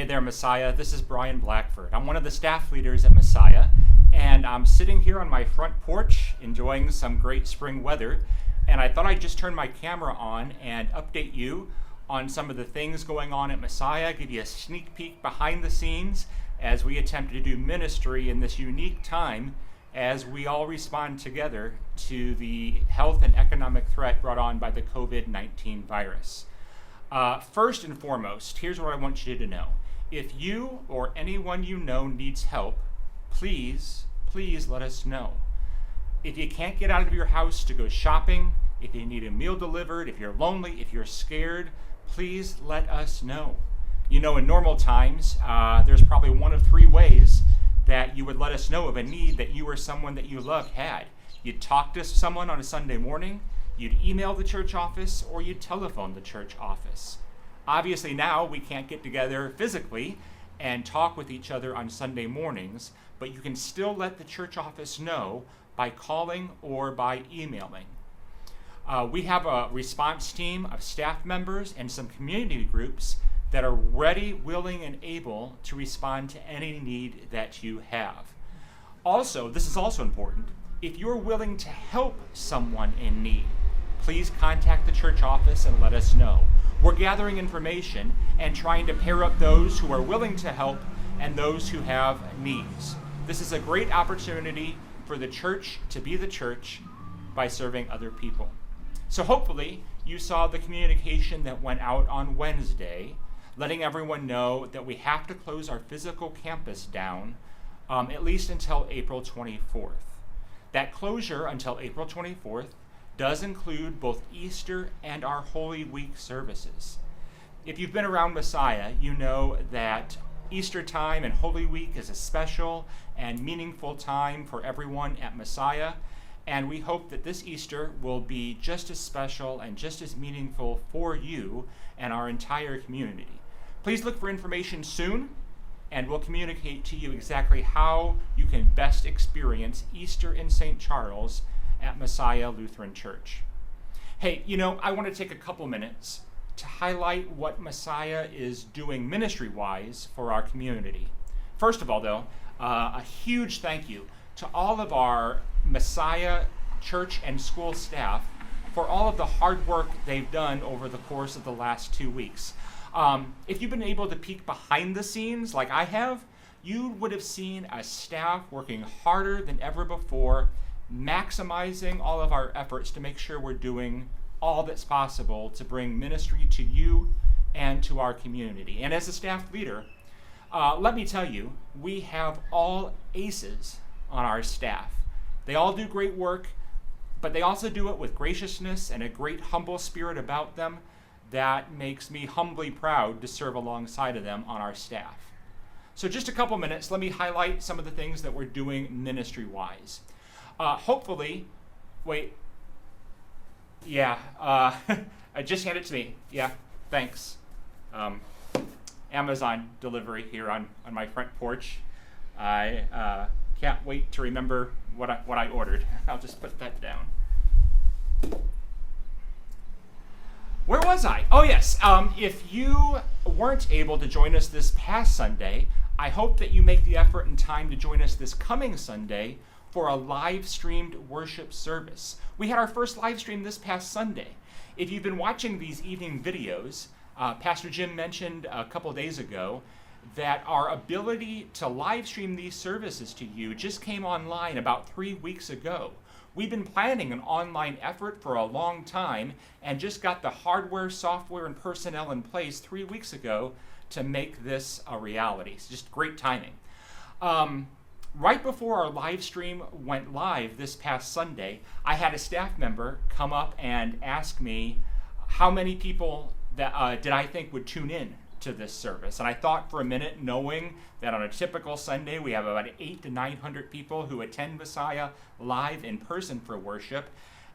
Hey there, Messiah. This is Bryan Blackford. I'm one of the staff leaders at Messiah, and I'm sitting here on my front porch enjoying some great spring weather, and I thought I'd just turn my camera on and update you on some of the things going on at Messiah, give you a sneak peek behind the scenes as we attempt to do ministry in this unique time as we all respond together to the health and economic threat brought on by the COVID-19 virus. First and foremost, here's what I want you to know. If you or anyone you know needs help, please let us know. If you can't get out of your house to go shopping, if you need a meal delivered, if you're lonely, if you're scared, please let us know. You know, in normal times, there's probably one of three ways that you would let us know of a need that you or someone that you love had. You'd talk to someone on a Sunday morning, you'd email the church office, or you'd telephone the church office. Obviously now we can't get together physically and talk with each other on Sunday mornings, but you can still let the church office know by calling or by emailing. We have a response team of staff members and some community groups that are ready, willing, and able to respond to any need that you have. Also, this is also important, if you're willing to help someone in need, please contact the church office and let us know. We're gathering information and trying to pair up those who are willing to help and those who have needs. This is a great opportunity for the church to be the church by serving other people. So hopefully you saw the communication that went out on Wednesday, letting everyone know that we have to close our physical campus down at least until April 24th. That closure until April 24th does include both Easter and our Holy Week services. If you've been around Messiah, you know that Easter time and Holy Week is a special and meaningful time for everyone at Messiah, and we hope that this Easter will be just as special and just as meaningful for you and our entire community. Please look for information soon, and we'll communicate to you exactly how you can best experience Easter in St. Charles at Messiah Lutheran Church. Hey, you know, I want to take a couple minutes to highlight what Messiah is doing ministry-wise for our community. First of all, though, a huge thank you to all of our Messiah church and school staff for all of the hard work they've done over the course of the last 2 weeks. If you've been able to peek behind the scenes like I have, you would have seen a staff working harder than ever before, maximizing all of our efforts to make sure we're doing all that's possible to bring ministry to you and to our community. And as a staff leader, let me tell you, we have all aces on our staff. They all do great work, but they also do it with graciousness and a great humble spirit about them that makes me humbly proud to serve alongside of them on our staff. So just a couple minutes, let me highlight some of the things that we're doing ministry-wise. Hopefully, just hand it to me. Yeah, thanks. Amazon delivery here on my front porch. I can't wait to remember what I ordered. I'll just put that down. Where was I? Oh yes, if you weren't able to join us this past Sunday, I hope that you make the effort and time to join us this coming Sunday for a live-streamed worship service. We had our first live stream this past Sunday. If you've been watching these evening videos, Pastor Jim mentioned a couple days ago that our ability to live stream these services to you just came online about 3 weeks ago. We've been planning an online effort for a long time and just got the hardware, software, and personnel in place 3 weeks ago to make this a reality. It's just great timing. Right before our live stream went live this past Sunday, I had a staff member come up and ask me how many people that did I think would tune in to this service. And I thought for a minute, knowing that on a typical Sunday we have about 800 to 900 people who attend Messiah live in person for worship.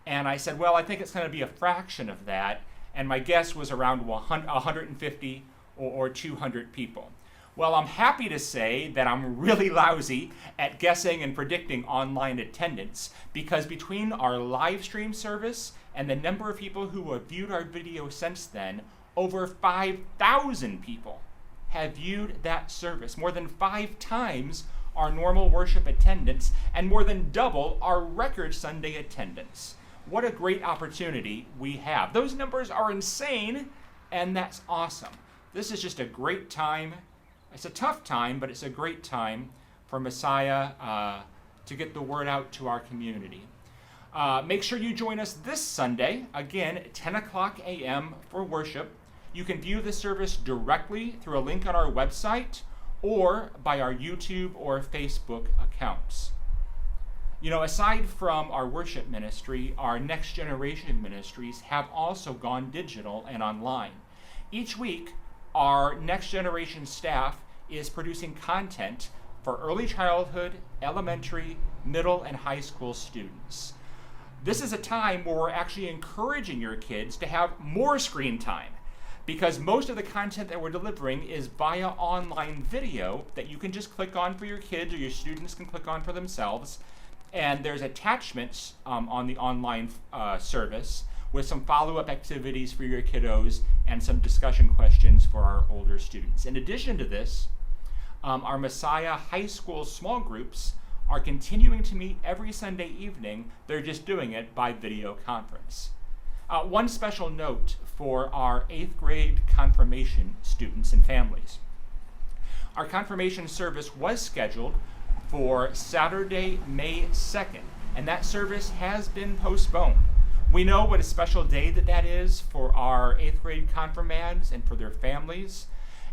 And I said, well, I think it's going to be a fraction of that. And my guess was around 150 or 200 people. Well, I'm happy to say that I'm really lousy at guessing and predicting online attendance, because between our live stream service and the number of people who have viewed our video since then, over 5,000 people have viewed that service, more than 5 times our normal worship attendance, and more than double our record Sunday attendance. What a great opportunity we have. Those numbers are insane, and that's awesome. This is just a great time. It's a tough time, but it's a great time for Messiah to get the word out to our community. Make sure you join us this Sunday, again, 10 o'clock a.m. for worship. You can view the service directly through a link on our website or by our YouTube or Facebook accounts. You know, aside from our worship ministry, our next generation ministries have also gone digital and online. Each week, our next generation staff is producing content for early childhood, elementary, middle, and high school students. This is a time where we're actually encouraging your kids to have more screen time, because most of the content that we're delivering is via online video that you can just click on for your kids, or your students can click on for themselves. And there's attachments on the online service with some follow-up activities for your kiddos and some discussion questions for our older students. In addition to this, our Messiah High School small groups are continuing to meet every Sunday evening. They're just doing it by video conference. One special note for our 8th grade confirmation students and families. Our confirmation service was scheduled for Saturday, May 2nd, and that service has been postponed. We know what a special day that is for our 8th grade confirmands and for their families,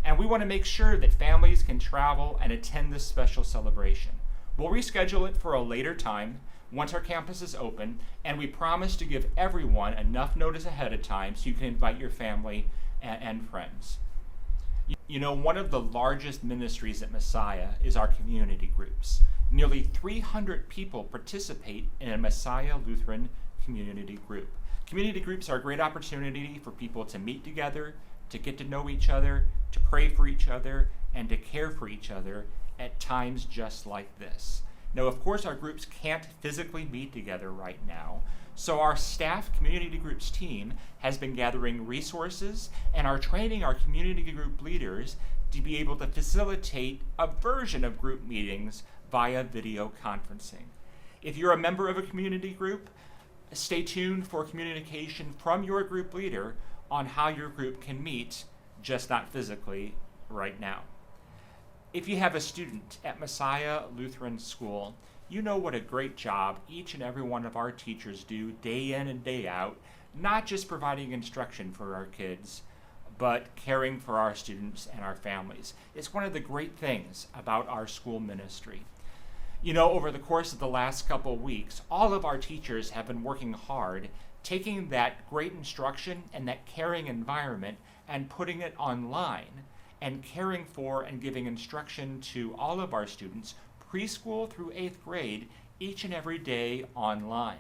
and we want to make sure that families can travel and attend this special celebration. We'll reschedule it for a later time once our campus is open, and we promise to give everyone enough notice ahead of time so you can invite your family and friends. You know, one of the largest ministries at Messiah is our community groups. Nearly 300 people participate in a Messiah Lutheran community group. Community groups are a great opportunity for people to meet together, to get to know each other, to pray for each other, and to care for each other at times just like this. Now, of course, our groups can't physically meet together right now, so our staff community groups team has been gathering resources and are training our community group leaders to be able to facilitate a version of group meetings via video conferencing. If you're a member of a community group, stay tuned for communication from your group leader on how your group can meet, just not physically right now. If you have a student at Messiah Lutheran School, you know what a great job each and every one of our teachers do day in and day out, not just providing instruction for our kids, but caring for our students and our families. It's one of the great things about our school ministry. You know, over the course of the last couple weeks, all of our teachers have been working hard, taking that great instruction and that caring environment and putting it online, and caring for and giving instruction to all of our students, preschool through 8th grade, each and every day online.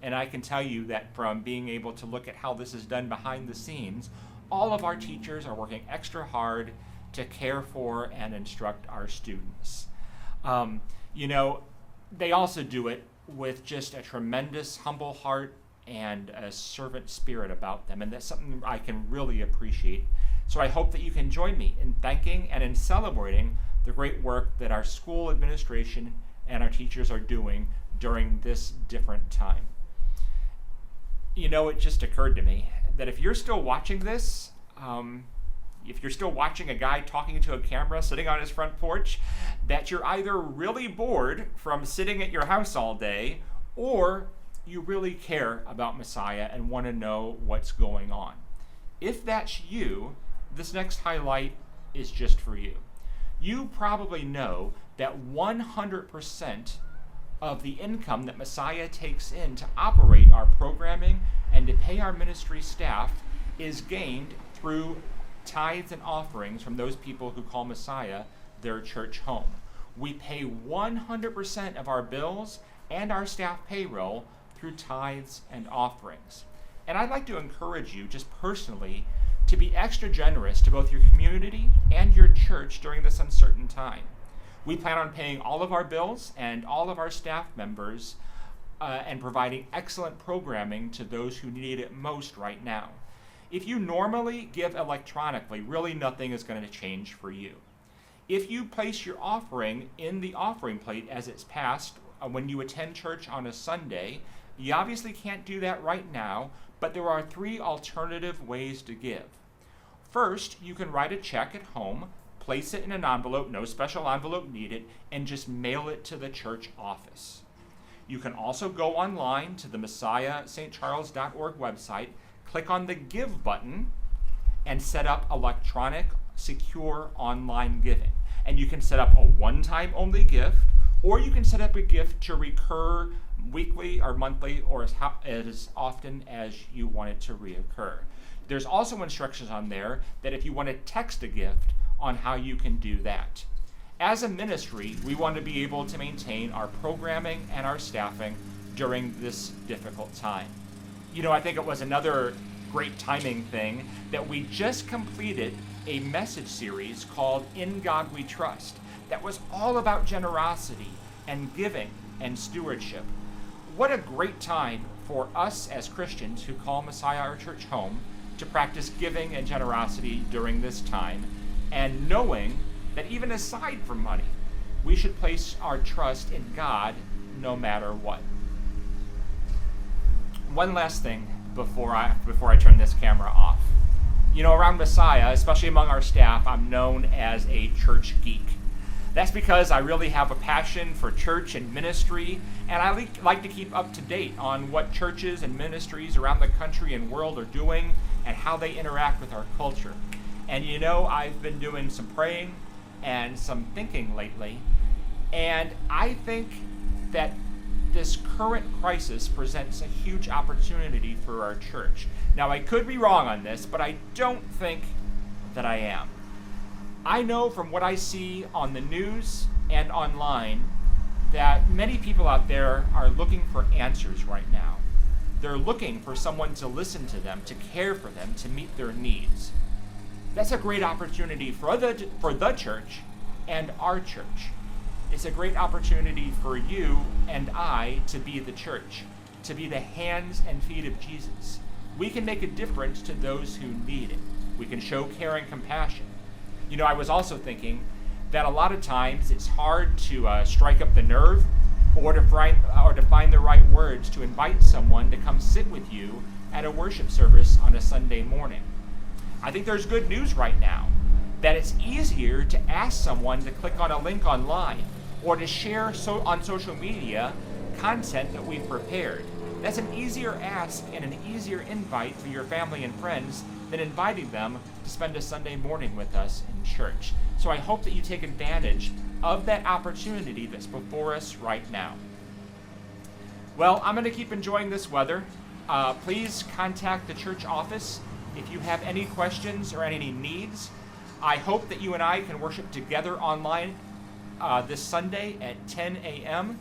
And I can tell you that from being able to look at how this is done behind the scenes, all of our teachers are working extra hard to care for and instruct our students. You know, they also do it with just a tremendous humble heart and a servant spirit about them, and that's something I can really appreciate. So I hope that you can join me in thanking and in celebrating the great work that our school administration and our teachers are doing during this different time. You know, it just occurred to me that if you're still watching this, if you're still watching a guy talking to a camera sitting on his front porch, that you're either really bored from sitting at your house all day, or you really care about Messiah and want to know what's going on. If that's you, this next highlight is just for you. You probably know that 100% of the income that Messiah takes in to operate our programming and to pay our ministry staff is gained through tithes and offerings from those people who call Messiah their church home. We pay 100% of our bills and our staff payroll through tithes and offerings. And I'd like to encourage you just personally to be extra generous to both your community and your church during this uncertain time. We plan on paying all of our bills and all of our staff members and providing excellent programming to those who need it most right now. If you normally give electronically, really nothing is going to change for you. If you place your offering in the offering plate as it's passed when you attend church on a Sunday, you obviously can't do that right now, but there are 3 alternative ways to give. First, you can write a check at home, place it in an envelope, no special envelope needed, and just mail it to the church office. You can also go online to the MessiahSt.Charles.org website, click on the Give button, and set up electronic, secure online giving. And you can set up a one-time only gift, or you can set up a gift to recur weekly or monthly or as often as you want it to reoccur. There's also instructions on there that if you want to text a gift on how you can do that. As a ministry, we want to be able to maintain our programming and our staffing during this difficult time. You know, I think it was another great timing thing that we just completed a message series called In God We Trust that was all about generosity and giving and stewardship. What a great time for us as Christians who call Messiah our church home to practice giving and generosity during this time, and knowing that even aside from money, we should place our trust in God no matter what. One last thing before I turn this camera off. You know, around Messiah, especially among our staff, I'm known as a church geek. That's because I really have a passion for church and ministry, and I like to keep up to date on what churches and ministries around the country and world are doing and how they interact with our culture. And you know, I've been doing some praying and some thinking lately, and I think that this current crisis presents a huge opportunity for our church. Now, I could be wrong on this, but I don't think that I am. I know from what I see on the news and online that many people out there are looking for answers right now. They're looking for someone to listen to them, to care for them, to meet their needs. That's a great opportunity for the church and our church. It's a great opportunity for you and I to be the church, to be the hands and feet of Jesus. We can make a difference to those who need it. We can show care and compassion. You know, I was also thinking that a lot of times it's hard to strike up the nerve or to find the right words to invite someone to come sit with you at a worship service on a Sunday morning. I think there's good news right now, that it's easier to ask someone to click on a link online or to share on social media content that we've prepared. That's an easier ask and an easier invite for your family and friends than inviting them to spend a Sunday morning with us in church. So I hope that you take advantage of that opportunity that's before us right now. Well, I'm going to keep enjoying this weather. Please contact the church office if you have any questions or any needs. I hope that you and I can worship together online this Sunday at 10 a.m.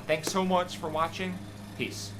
Thanks so much for watching. Peace.